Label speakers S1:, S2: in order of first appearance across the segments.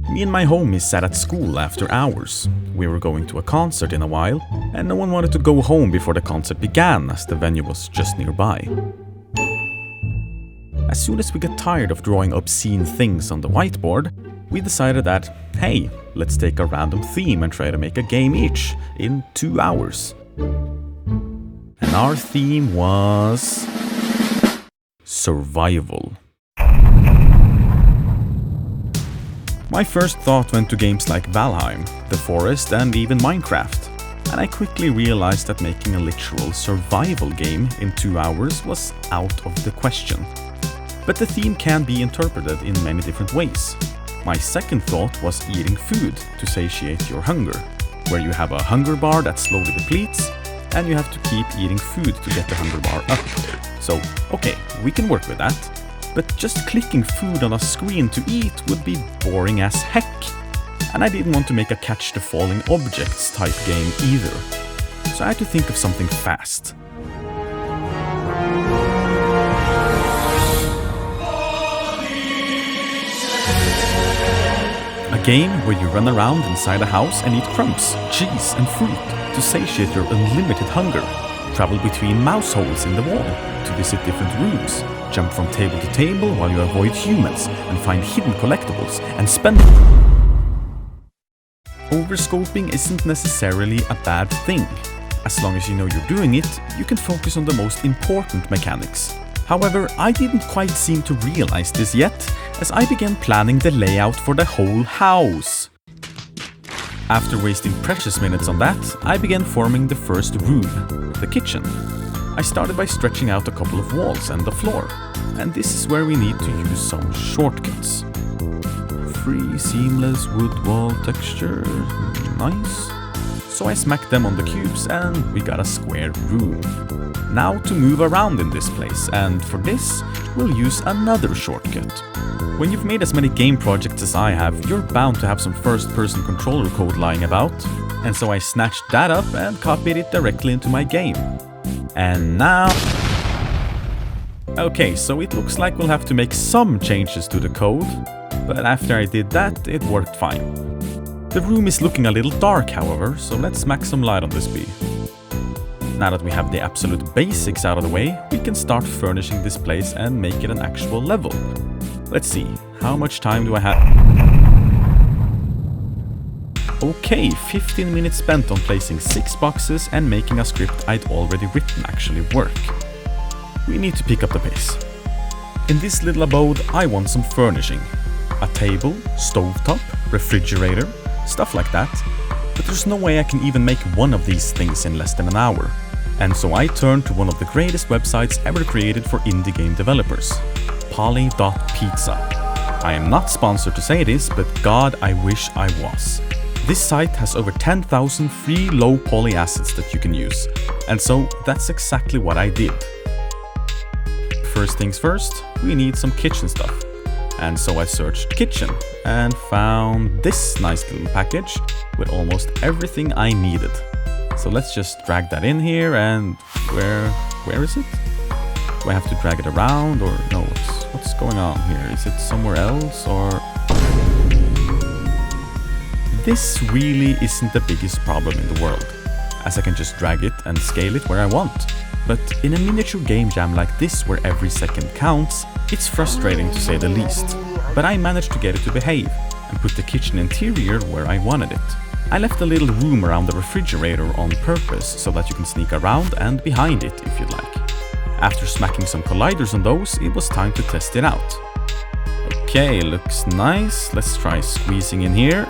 S1: Me and my homies sat at school after hours. We were going to a concert in a while, and no one wanted to go home before the concert began as the venue was just nearby. As soon as we got tired of drawing obscene things on the whiteboard, we decided that, hey, let's take a random theme and try to make a game each in 2 hours. And our theme was survival. My first thought went to games like Valheim, The Forest and even Minecraft, and I quickly realized that making a literal survival game in 2 hours was out of the question. But the theme can be interpreted in many different ways. My second thought was eating food to satiate your hunger, where you have a hunger bar that slowly depletes, and you have to keep eating food to get the hunger bar up. So, okay, we can work with that. But just clicking food on a screen to eat would be boring as heck. And I didn't want to make a catch the falling objects type game either. So I had to think of something fast. A game where you run around inside a house and eat crumbs, cheese and fruit to satiate your unlimited hunger. Travel between mouse holes in the wall to visit different rooms. Jump from table to table while you avoid humans and find hidden collectibles and spend them. Overscoping isn't necessarily a bad thing. As long as you know you're doing it, you can focus on the most important mechanics. However, I didn't quite seem to realize this yet, as I began planning the layout for the whole house. After wasting precious minutes on that, I began forming the first room, the kitchen. I started by stretching out a couple of walls and the floor, and this is where we need to use some shortcuts. Free seamless wood wall texture, nice. So I smacked them on the cubes and we got a square room. Now to move around in this place, and for this, we'll use another shortcut. When you've made as many game projects as I have, you're bound to have some first-person controller code lying about, and so I snatched that up and copied it directly into my game. And now... Okay, so it looks like we'll have to make some changes to the code, but after I did that, it worked fine. The room is looking a little dark, however, so let's smack some light on this bee. Now that we have the absolute basics out of the way, we can start furnishing this place and make it an actual level. Let's see, how much time do I have? Okay, 15 minutes spent on placing 6 boxes and making a script I'd already written actually work. We need to pick up the pace. In this little abode, I want some furnishing. A table, stovetop, refrigerator, stuff like that. But there's no way I can even make one of these things in less than an hour. And so I turned to one of the greatest websites ever created for indie game developers, Poly.pizza. I am not sponsored to say this, but God, I wish I was. This site has over 10,000 free low poly assets that you can use, and so that's exactly what I did. First things first, we need some kitchen stuff. And so I searched kitchen and found this nice little package with almost everything I needed. So let's just drag that in here, and where is it? Do I have to drag it around, or no, what's going on here? Is it somewhere else, or... This really isn't the biggest problem in the world, as I can just drag it and scale it where I want. But in a miniature game jam like this where every second counts, it's frustrating to say the least. But I managed to get it to behave, and put the kitchen interior where I wanted it. I left a little room around the refrigerator on purpose so that you can sneak around and behind it if you'd like. After smacking some colliders on those, it was time to test it out. Okay, looks nice. Let's try squeezing in here.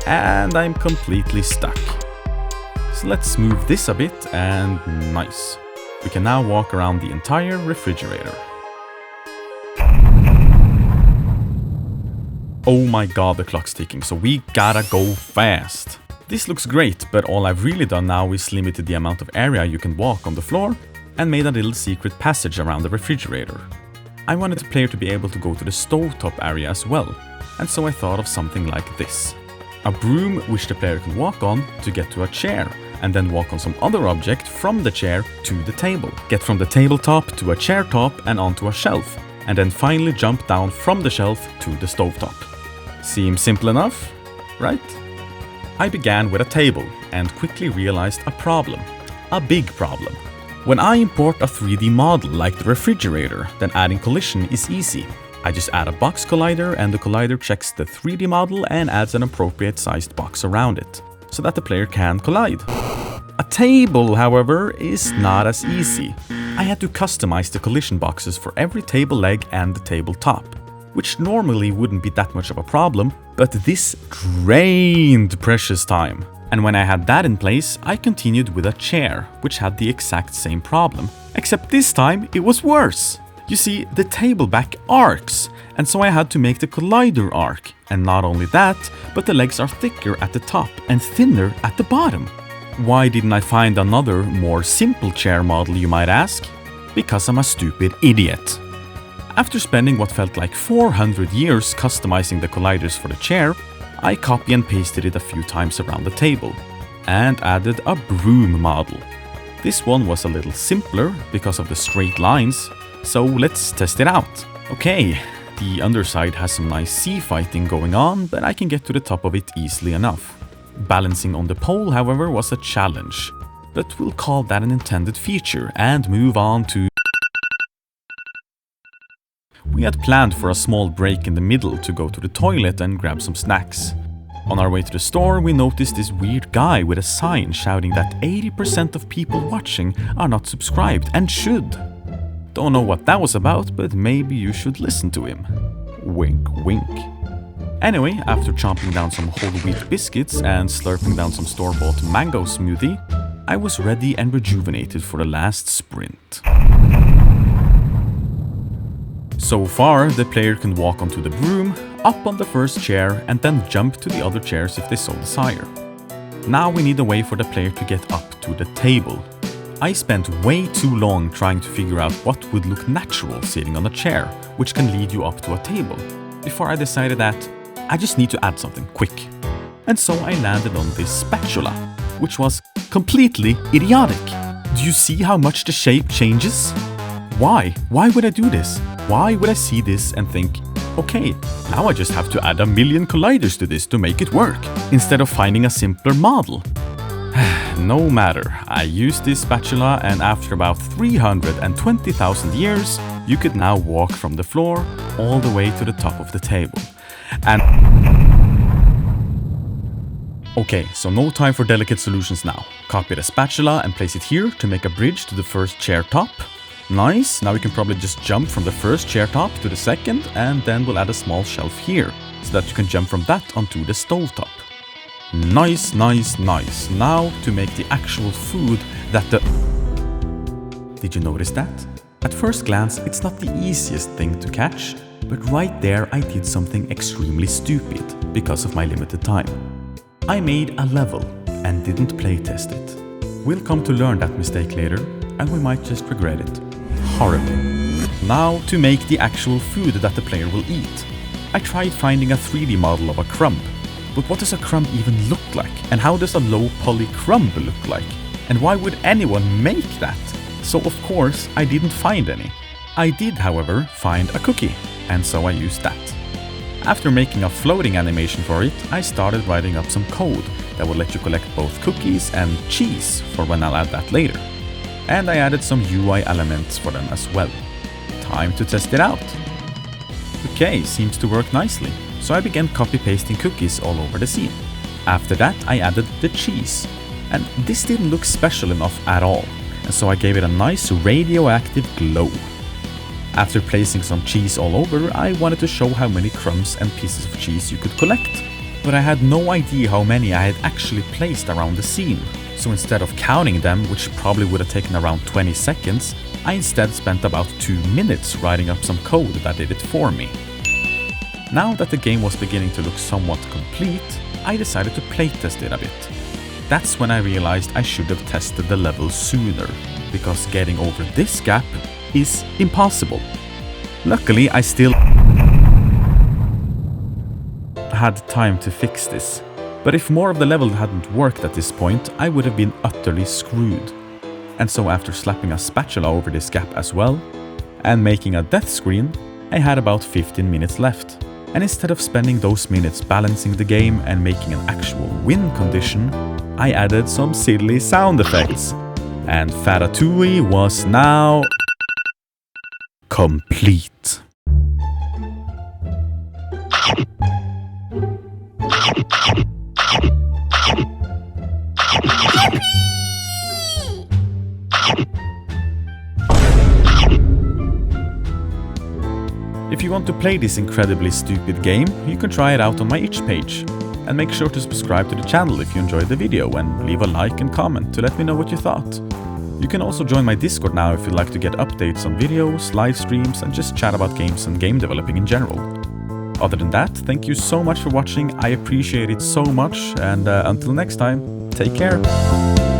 S1: And I'm completely stuck. So let's move this a bit, and nice. We can now walk around the entire refrigerator. Oh my god, the clock's ticking, so we gotta go fast. This looks great, but all I've really done now is limited the amount of area you can walk on the floor and made a little secret passage around the refrigerator. I wanted the player to be able to go to the stovetop area as well, and so I thought of something like this. A broom which the player can walk on to get to a chair, and then walk on some other object from the chair to the table. Get from the tabletop to a chair top and onto a shelf, and then finally jump down from the shelf to the stovetop. Seems simple enough, right? I began with a table and quickly realized a problem. A big problem. When I import a 3D model like the refrigerator, then adding collision is easy. I just add a box collider and the collider checks the 3D model and adds an appropriate sized box around it, so that the player can collide. A table, however, is not as easy. I had to customize the collision boxes for every table leg and the tabletop, which normally wouldn't be that much of a problem, but this drained precious time. And when I had that in place, I continued with a chair, which had the exact same problem, except this time it was worse. You see, the table back arcs, and so I had to make the collider arc. And not only that, but the legs are thicker at the top and thinner at the bottom. Why didn't I find another, more simple chair model, you might ask? Because I'm a stupid idiot. After spending what felt like 400 years customizing the colliders for the chair, I copy and pasted it a few times around the table, and added a broom model. This one was a little simpler because of the straight lines, so let's test it out. Okay, the underside has some nice sea fighting going on, but I can get to the top of it easily enough. Balancing on the pole, however, was a challenge, but we'll call that an intended feature and move on to... We had planned for a small break in the middle to go to the toilet and grab some snacks. On our way to the store, we noticed this weird guy with a sign shouting that 80% of people watching are not subscribed and should. Don't know what that was about, but maybe you should listen to him. Wink, wink. Anyway, after chomping down some whole wheat biscuits and slurping down some store-bought mango smoothie, I was ready and rejuvenated for the last sprint. So far, the player can walk onto the broom, up on the first chair, and then jump to the other chairs if they so desire. Now we need a way for the player to get up to the table. I spent way too long trying to figure out what would look natural sitting on a chair, which can lead you up to a table, before I decided that I just need to add something quick. And so I landed on this spatula, which was completely idiotic. Do you see how much the shape changes? Why? Why would I do this? Why would I see this and think, okay, now I just have to add 1,000,000 colliders to this to make it work, instead of finding a simpler model? No matter, I used this spatula, and after about 320,000 years, you could now walk from the floor all the way to the top of the table. And... Okay, so no time for delicate solutions now. Copy the spatula and place it here to make a bridge to the first chair top. Nice, now we can probably just jump from the first chair top to the second, and then we'll add a small shelf here, so that you can jump from that onto the stove top. Nice, nice, nice. Now to make the actual food that the... Did you notice that? At first glance, it's not the easiest thing to catch, but right there I did something extremely stupid because of my limited time. I made a level and didn't playtest it. We'll come to learn that mistake later, and we might just regret it. Horribly. Now to make the actual food that the player will eat. I tried finding a 3D model of a crumb. But what does a crumb even look like? And how does a low poly crumb look like? And why would anyone make that? So of course I didn't find any. I did, however, find a cookie, and so I used that. After making a floating animation for it, I started writing up some code that would let you collect both cookies and cheese for when I'll add that later. And I added some UI elements for them as well. Time to test it out. Okay, seems to work nicely. So I began copy-pasting cookies all over the scene. After that, I added the cheese. And this didn't look special enough at all, and so I gave it a nice radioactive glow. After placing some cheese all over, I wanted to show how many crumbs and pieces of cheese you could collect. But I had no idea how many I had actually placed around the scene. So instead of counting them, which probably would have taken around 20 seconds, I instead spent about 2 minutes writing up some code that did it for me. Now that the game was beginning to look somewhat complete, I decided to playtest it a bit. That's when I realized I should have tested the level sooner, because getting over this gap is impossible. Luckily, I still had time to fix this, but if more of the level hadn't worked at this point, I would have been utterly screwed. And so after slapping a spatula over this gap as well, and making a death screen, I had about 15 minutes left, and instead of spending those minutes balancing the game and making an actual win condition, I added some silly sound effects. And Fatatui was now complete. If you want to play this incredibly stupid game, you can try it out on my itch page. And make sure to subscribe to the channel if you enjoyed the video and leave a like and comment to let me know what you thought. You can also join my Discord now if you'd like to get updates on videos, live streams, and just chat about games and game developing in general. Other than that, thank you so much for watching, I appreciate it so much, and until next time, take care!